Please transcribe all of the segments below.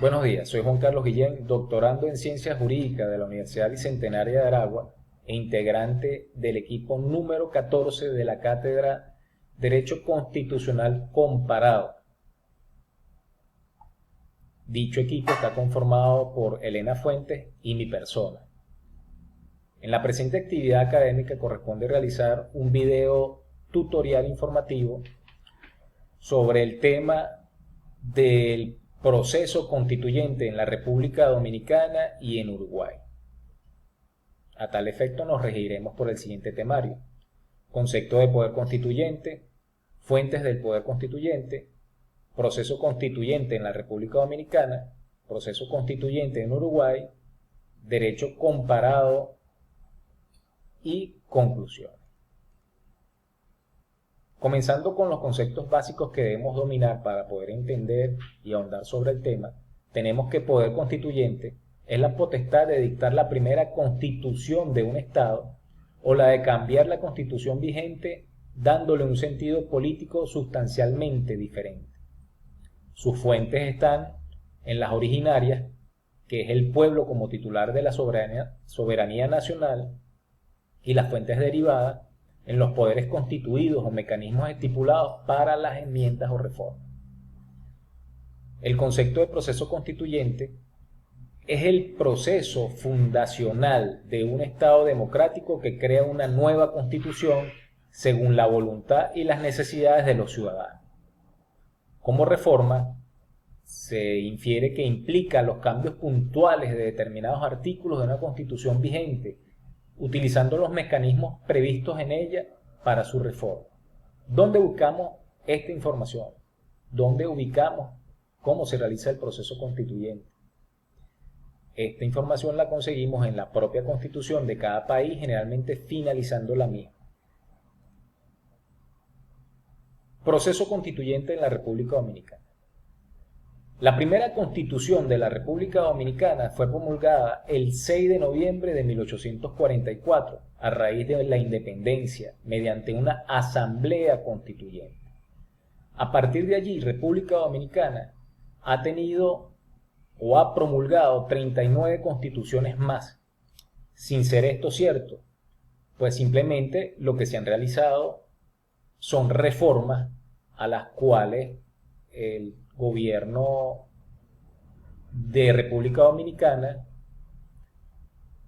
Buenos días, soy Juan Carlos Guillén, doctorando en Ciencias Jurídicas de la Universidad Bicentenaria de Aragua e integrante del equipo número 14 de la Cátedra Derecho Constitucional Comparado. Dicho equipo está conformado por Elena Fuentes y mi persona. En la presente actividad académica corresponde realizar un video tutorial informativo sobre el tema del proceso constituyente en la República Dominicana y en Uruguay. A tal efecto nos regiremos por el siguiente temario: concepto de poder constituyente, fuentes del poder constituyente, proceso constituyente en la República Dominicana, proceso constituyente en Uruguay, derecho comparado y conclusiones. Comenzando con los conceptos básicos que debemos dominar para poder entender y ahondar sobre el tema, tenemos que poder constituyente es la potestad de dictar la primera constitución de un Estado o la de cambiar la constitución vigente dándole un sentido político sustancialmente diferente. Sus fuentes están en las originarias, que es el pueblo como titular de la soberanía nacional, y las fuentes derivadas en los poderes constituidos o mecanismos estipulados para las enmiendas o reformas. El concepto de proceso constituyente es el proceso fundacional de un Estado democrático que crea una nueva constitución según la voluntad y las necesidades de los ciudadanos. Como reforma, se infiere que implica los cambios puntuales de determinados artículos de una constitución vigente, utilizando los mecanismos previstos en ella para su reforma. ¿Dónde buscamos esta información? ¿Dónde ubicamos cómo se realiza el proceso constituyente? Esta información la conseguimos en la propia constitución de cada país, generalmente finalizando la misma. Proceso constituyente en la República Dominicana. La primera constitución de la República Dominicana fue promulgada el 6 de noviembre de 1844, a raíz de la independencia, mediante una asamblea constituyente. A partir de allí, República Dominicana ha tenido o ha promulgado 39 constituciones más. Sin ser esto cierto, pues simplemente lo que se han realizado son reformas a las cuales el gobierno de República Dominicana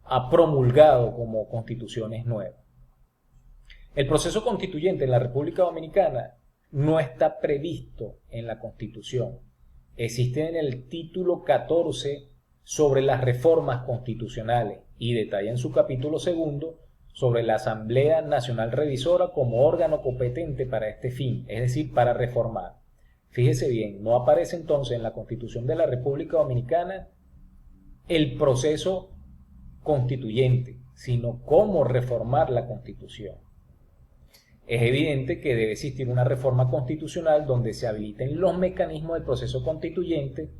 ha promulgado como constituciones nuevas. El proceso constituyente en la República Dominicana no está previsto en la Constitución. Existe en el título 14 sobre las reformas constitucionales y detalla en su capítulo segundo sobre la Asamblea Nacional Revisora como órgano competente para este fin, es decir, para reformar. Fíjese bien, no aparece entonces en la Constitución de la República Dominicana el proceso constituyente, sino cómo reformar la Constitución. Es evidente que debe existir una reforma constitucional donde se habiliten los mecanismos del proceso constituyente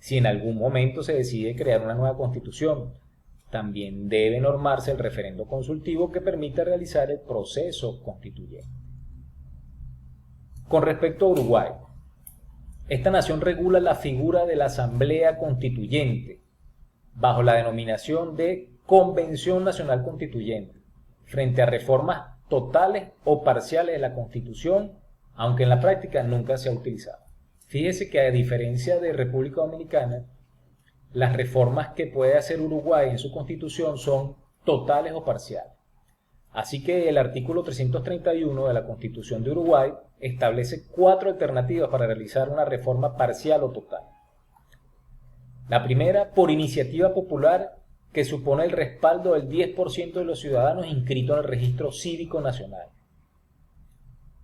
si en algún momento se decide crear una nueva Constitución. También debe normarse el referendo consultivo que permita realizar el proceso constituyente. Con respecto a Uruguay, esta nación regula la figura de la Asamblea Constituyente bajo la denominación de Convención Nacional Constituyente, frente a reformas totales o parciales de la Constitución, aunque en la práctica nunca se ha utilizado. Fíjese que a diferencia de República Dominicana, las reformas que puede hacer Uruguay en su Constitución son totales o parciales. Así que el artículo 331 de la Constitución de Uruguay establece 4 alternativas para realizar una reforma parcial o total. La primera, por iniciativa popular, que supone el respaldo del 10% de los ciudadanos inscritos en el Registro Cívico Nacional.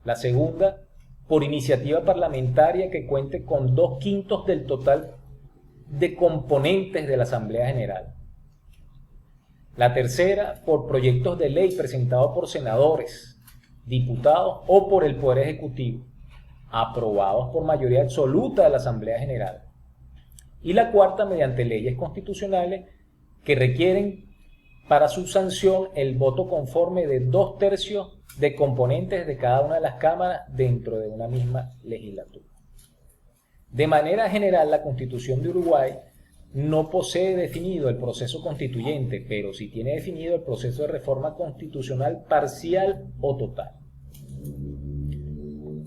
La segunda, por iniciativa parlamentaria que cuente con 2/5 del total de componentes de la Asamblea General. La tercera, por proyectos de ley presentados por senadores, diputados o por el Poder Ejecutivo, aprobados por mayoría absoluta de la Asamblea General. Y la cuarta, mediante leyes constitucionales que requieren para su sanción el voto conforme de 2/3 de componentes de cada una de las cámaras dentro de una misma legislatura. De manera general, la Constitución de Uruguay no posee definido el proceso constituyente, pero sí tiene definido el proceso de reforma constitucional parcial o total.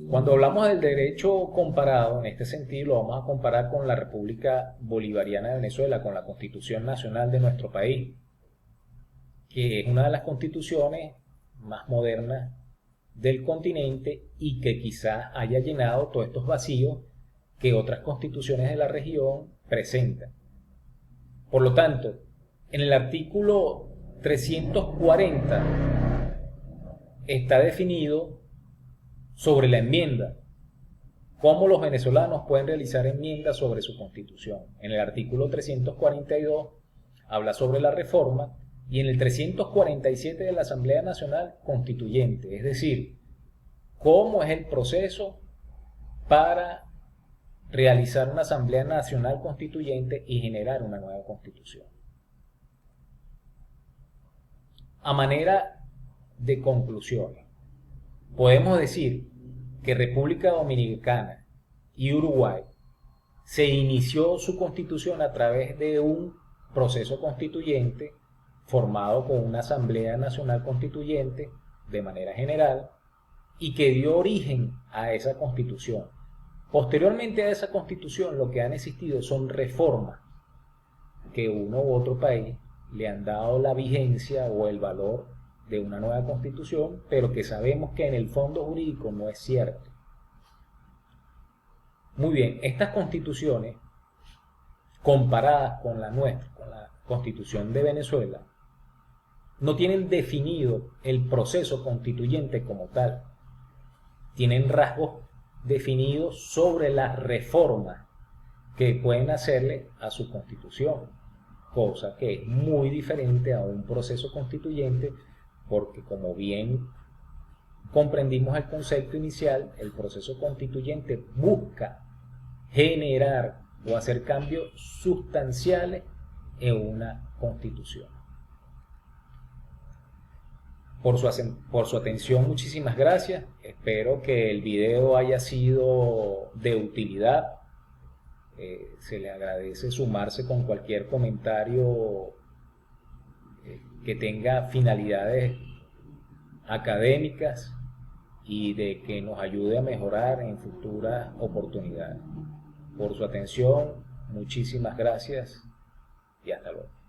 Cuando hablamos del derecho comparado, en este sentido lo vamos a comparar con la República Bolivariana de Venezuela, con la Constitución Nacional de nuestro país, que es una de las constituciones más modernas del continente y que quizás haya llenado todos estos vacíos que otras constituciones de la región presentan. Por lo tanto, en el artículo 340 está definido sobre la enmienda, cómo los venezolanos pueden realizar enmiendas sobre su constitución. En el artículo 342 habla sobre la reforma y en el 347 de la Asamblea Nacional Constituyente, es decir, cómo es el proceso para realizar una Asamblea Nacional Constituyente y generar una nueva constitución. A manera de conclusiones, podemos decir que República Dominicana y Uruguay se inició su constitución a través de un proceso constituyente formado con una Asamblea Nacional Constituyente de manera general y que dio origen a esa constitución. Posteriormente a esa constitución lo que han existido son reformas que uno u otro país le han dado la vigencia o el valor de una nueva constitución, pero que sabemos que en el fondo jurídico no es cierto. Muy bien, estas constituciones, comparadas con la nuestra, con la constitución de Venezuela, no tienen definido el proceso constituyente como tal. Tienen rasgos definidos sobre las reformas que pueden hacerle a su constitución, cosa que es muy diferente a un proceso constituyente, porque como bien comprendimos el concepto inicial, el proceso constituyente busca generar o hacer cambios sustanciales en una constitución. Por su atención, muchísimas gracias. Espero que el video haya sido de utilidad. Se le agradece sumarse con cualquier comentario que tenga finalidades académicas y de que nos ayude a mejorar en futuras oportunidades. Por su atención, muchísimas gracias y hasta luego.